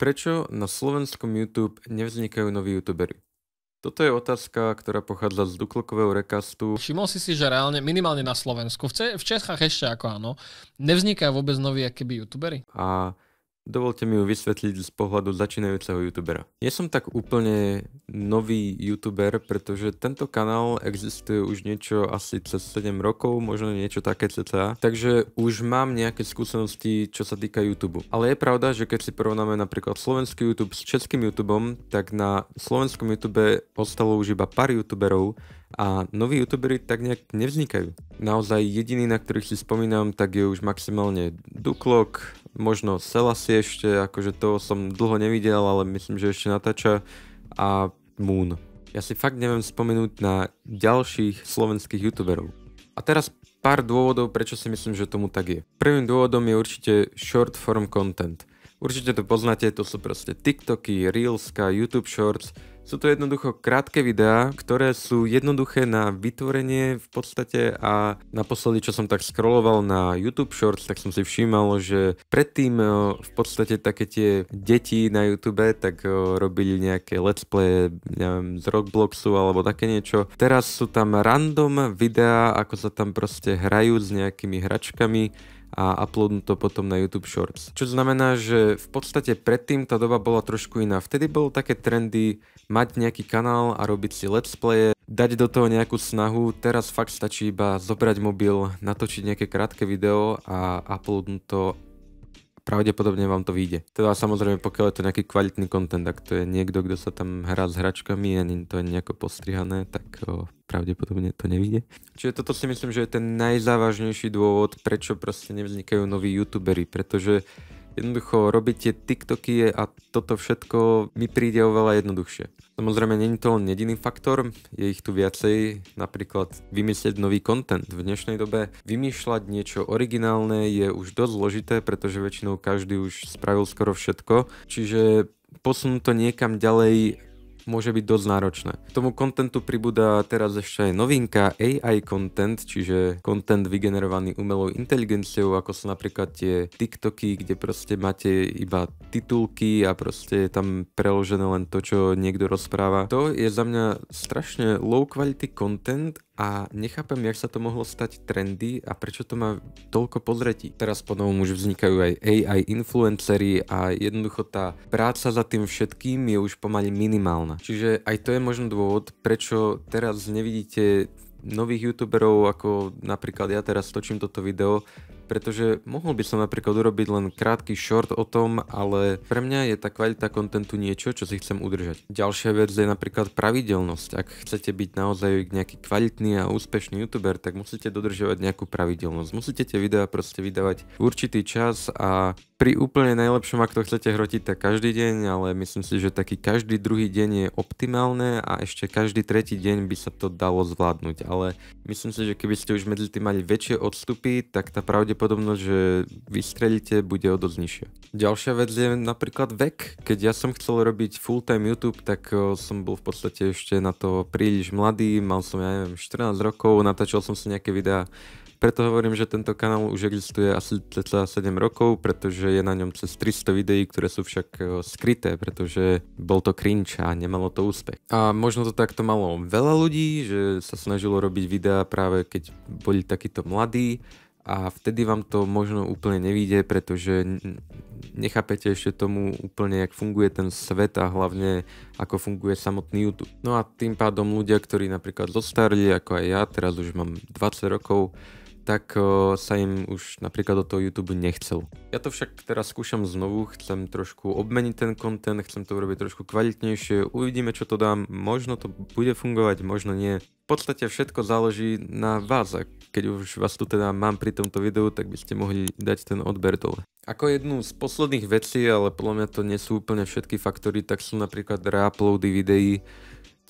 Prečo na slovenskom YouTube nevznikajú noví youtuberi? Toto je otázka, ktorá pochádza z Duklokového recastu. Všimol si, že reálne, minimálne na Slovensku, v Čechách ešte ako áno, nevznikajú vôbec noví akéby youtuberi? A dovolte mi ju vysvetliť z pohľadu začínajúceho youtubera. Nie som tak úplne nový youtuber, pretože tento kanál existuje už niečo asi cez 7 rokov, možno niečo také cca. Takže už mám nejaké skúsenosti, čo sa týka YouTube. Ale je pravda, že keď si porovnáme napríklad slovenský YouTube s českým YouTubeom, tak na slovenskom YouTube ostalo už iba pár youtuberov a noví youtuberi tak nejak nevznikajú. Naozaj jediný, na ktorých si spomínam, tak je už maximálne Duklok, možno Selassie ešte, akože toho som dlho nevidel, ale myslím, že ešte natáča, a Moon. Ja si fakt neviem spomenúť na ďalších slovenských youtuberov. A teraz pár dôvodov, prečo si myslím, že tomu tak je. Prvým dôvodom je určite short form content. Určite to poznáte, to sú proste TikToky, Reelska, YouTube Shorts. Sú to jednoducho krátke videá, ktoré sú jednoduché na vytvorenie v podstate, a naposledy, čo som tak scrolloval na YouTube Shorts, tak som si všímal, že predtým v podstate také tie deti na YouTube tak robili nejaké let's play, neviem, z Robloxu alebo také niečo. Teraz sú tam random videá, ako sa tam proste hrajú s nejakými hračkami a uploadnú to potom na YouTube Shorts. Čo znamená, že v podstate predtým tá doba bola trošku iná. Vtedy bolo také trendy mať nejaký kanál a robiť si let's playe, dať do toho nejakú snahu. Teraz fakt stačí iba zobrať mobil, natočiť nejaké krátke video a uploadnúť to. Pravdepodobne vám to vyjde. Teda samozrejme, pokiaľ je to nejaký kvalitný content, ak to je niekto, kto sa tam hrá s hračkami a to je nejako postrihané, tak pravdepodobne to nevyjde. Čiže toto si myslím, že je ten najzávažnejší dôvod, prečo proste nevznikajú noví youtuberi, pretože jednoducho robiť tie TikToky a toto všetko mi príde oveľa jednoduchšie. Samozrejme, nie je to len jediný faktor, je ich tu viacej, napríklad vymyslieť nový content. V dnešnej dobe vymýšľať niečo originálne je už dosť zložité, pretože väčšinou každý už spravil skoro všetko, čiže posunúť to niekam ďalej môže byť dosť náročné. K tomu kontentu pribúda teraz ešte aj novinka AI content, čiže content vygenerovaný umelou inteligenciou, ako sú napríklad tie TikToky, kde proste máte iba titulky a proste je tam preložené len to, čo niekto rozpráva. To je za mňa strašne low quality content a nechápem, jak sa to mohlo stať trendy a prečo to má toľko pozretí. Teraz potom už vznikajú aj AI influenceri a jednoducho tá práca za tým všetkým je už pomaly minimálna. Čiže aj to je možno dôvod, prečo teraz nevidíte nových youtuberov, ako napríklad ja teraz točím toto video, pretože mohol by som napríklad urobiť len krátky short o tom, ale pre mňa je tá kvalita kontentu niečo, čo si chcem udržať. Ďalšia vec je napríklad pravidelnosť. Ak chcete byť naozaj nejaký kvalitný a úspešný youtuber, tak musíte dodržiavať nejakú pravidelnosť. Musíte tie videá proste vydávať v určitý čas a pri úplne najlepšom, ak to chcete hrotiť, tak každý deň, ale myslím si, že taký každý druhý deň je optimálne a ešte každý tretí deň by sa to dalo zvládnuť. Ale myslím si, že keby ste už medzi tým mali väčšie odstupy, tak tá pravdepodobnosť, že vystrelíte, bude o dosť nižšia. Ďalšia vec je napríklad vek. Keď ja som chcel robiť full-time YouTube, tak som bol v podstate ešte na to príliš mladý, mal som, ja neviem, 14 rokov, natáčal som si nejaké videá. Preto hovorím, že tento kanál už existuje asi cca 7 rokov, pretože je na ňom cez 300 videí, ktoré sú však skryté, pretože bol to cringe a nemalo to úspech. A možno to takto malo veľa ľudí, že sa snažilo robiť videá práve keď boli takíto mladí a vtedy vám to možno úplne nevíde, pretože nechápete ešte tomu úplne, jak funguje ten svet a hlavne ako funguje samotný YouTube. No a tým pádom ľudia, ktorí napríklad zostarli, ako aj ja, teraz už mám 20 rokov, tak sa im už napríklad do toho YouTube nechcel. Ja to však teraz skúšam znovu, chcem trošku obmeniť ten content, chcem to urobiť trošku kvalitnejšie, uvidíme, čo to dám, možno to bude fungovať, možno nie. V podstate všetko záleží na vás a keď už vás tu teda mám pri tomto videu, tak by ste mohli dať ten odber dole. Ako jednu z posledných vecí, ale podľa mňa to nie sú úplne všetky faktory, tak sú napríklad reuploady videí.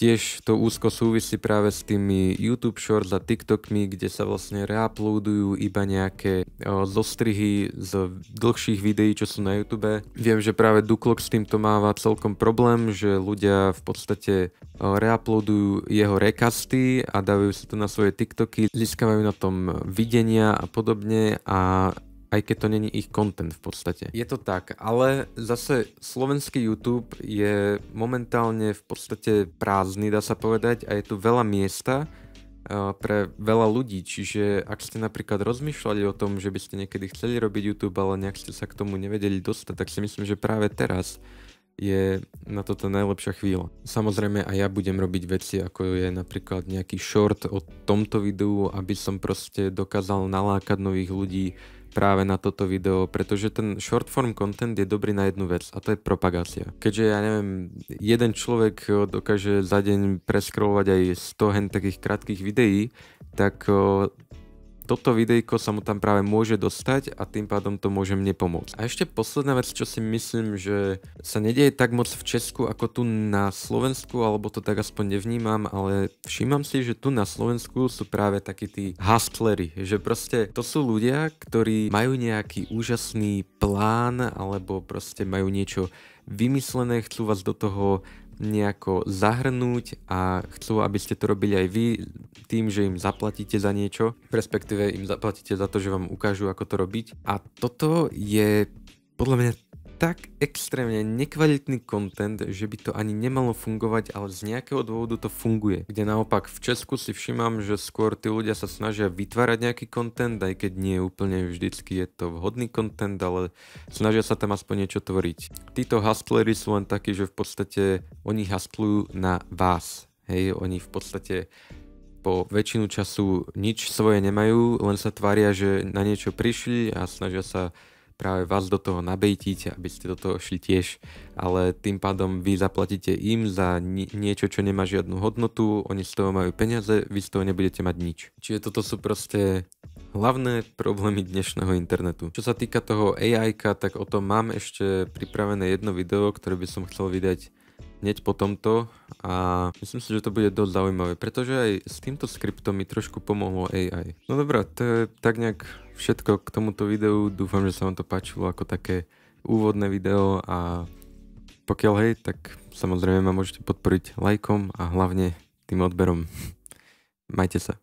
Tiež to úzko súvisí práve s tými YouTube Shorts a TikTokmi, kde sa vlastne reuploadujú iba nejaké zostrihy z dlhších videí, čo sú na YouTube. Viem, že práve Duklok s týmto máva celkom problém, že ľudia v podstate reuploadujú jeho recasty a dávajú si to na svoje TikToky, získavajú na tom videnia a podobne a aj keď to není ich content v podstate. Je to tak, ale zase slovenský YouTube je momentálne v podstate prázdny, dá sa povedať, a je tu veľa miesta pre veľa ľudí, čiže ak ste napríklad rozmýšľali o tom, že by ste niekedy chceli robiť YouTube, ale nejak ste sa k tomu nevedeli dostať, tak si myslím, že práve teraz je na toto najlepšia chvíľa. Samozrejme aj ja budem robiť veci, ako je napríklad nejaký short o tomto videu, aby som proste dokázal nalákať nových ľudí práve na toto video, pretože ten short form content je dobrý na jednu vec a to je propagácia. Keďže ja neviem, jeden človek dokáže za deň prescrollovať aj 100 hen takých krátkých videí, tak toto videjko sa mu tam práve môže dostať a tým pádom to môže mne pomôcť. A ešte posledná vec, čo si myslím, že sa nedieje tak moc v Česku ako tu na Slovensku, alebo to tak aspoň nevnímam, ale všímam si, že tu na Slovensku sú práve takí tí hustlery, že proste to sú ľudia, ktorí majú nejaký úžasný plán alebo proste majú niečo vymyslené, chcú vás do toho nejako zahrnúť a chcú, aby ste to robili aj vy tým, že im zaplatíte za niečo, respektíve im zaplatíte za to, že vám ukážu, ako to robiť. A toto je podľa mňa tak extrémne nekvalitný content, že by to ani nemalo fungovať, ale z nejakého dôvodu to funguje. Kde naopak v Česku si všímam, že skôr tí ľudia sa snažia vytvárať nejaký content, aj keď nie úplne vždycky je to vhodný content, ale snažia sa tam aspoň niečo tvoriť. Títo hustlery sú len takí, že v podstate oni hustlujú na vás. Hej, oni v podstate po väčšinu času nič svoje nemajú, len sa tvária, že na niečo prišli a snažia sa práve vás do toho nabejtiť, aby ste do toho šli tiež, ale tým pádom vy zaplatíte im za niečo, čo nemá žiadnu hodnotu, oni z toho majú peniaze, vy z toho nebudete mať nič. Čiže toto sú proste hlavné problémy dnešného internetu. Čo sa týka toho AI-ka, tak o tom mám ešte pripravené jedno video, ktoré by som chcel vydať hneď po tomto a myslím si, že to bude dosť zaujímavé, pretože aj s týmto skriptom mi trošku pomohlo AI. No dobré, to je tak nejak všetko k tomuto videu, dúfam, že sa vám to páčilo ako také úvodné video a pokiaľ hej, tak samozrejme ma môžete podporiť lajkom a hlavne tým odberom. Majte sa.